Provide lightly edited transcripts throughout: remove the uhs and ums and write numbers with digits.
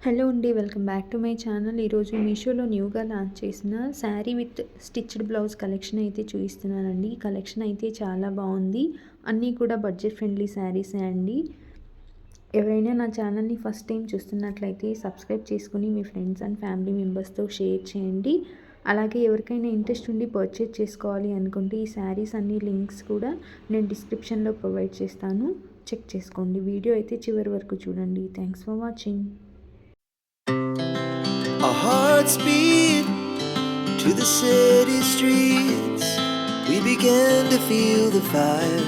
Hello అండి. Welcome back to my channel. ఈరోజు మీషోలో న్యూగా లాంచ్ చేసిన sari with stitched blouse collection అయితే చూపిస్తున్నానండి. ఈ కలెక్షన్ అయితే చాలా బాగుంది. అన్నీ కూడా బడ్జెట్ ఫ్రెండ్లీ శారీసే అండి. ఎవరైనా నా ఛానల్ని ఫస్ట్ టైం చూస్తున్నట్లయితే సబ్స్క్రైబ్ చేసుకుని మీ ఫ్రెండ్స్ అండ్ ఫ్యామిలీ మెంబర్స్తో షేర్ చేయండి. అలాగే ఎవరికైనా ఇంట్రెస్ట్ ఉండి పర్చేజ్ చేసుకోవాలి అనుకుంటే ఈ శారీస్ అన్ని లింక్స్ కూడా నేను డిస్క్రిప్షన్లో ప్రొవైడ్ చేస్తాను. చెక్ చేసుకోండి. వీడియో అయితే చివరి వరకు చూడండి. Thanks for watching. Our hearts beat to the city streets. We began to feel the fire.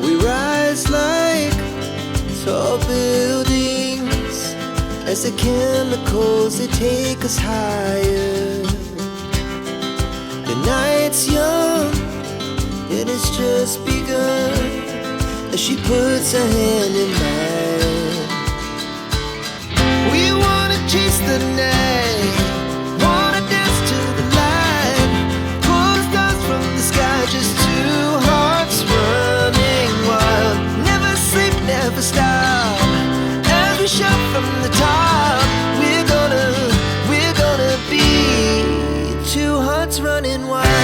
We rise like tall buildings as the chemicals they take us higher. The night's young and it's just begun as she puts her hand in mine. We wanna chase the night, wanna dance to the light, pull the stars from the sky, just two hearts running wild. Never sleep, never stop, as we shout from the top. We're gonna be two hearts running wild.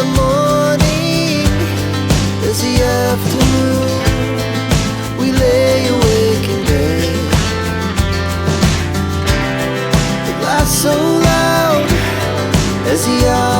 The morning is the afternoon. We lay awake in bed. The laughs so loud as the hours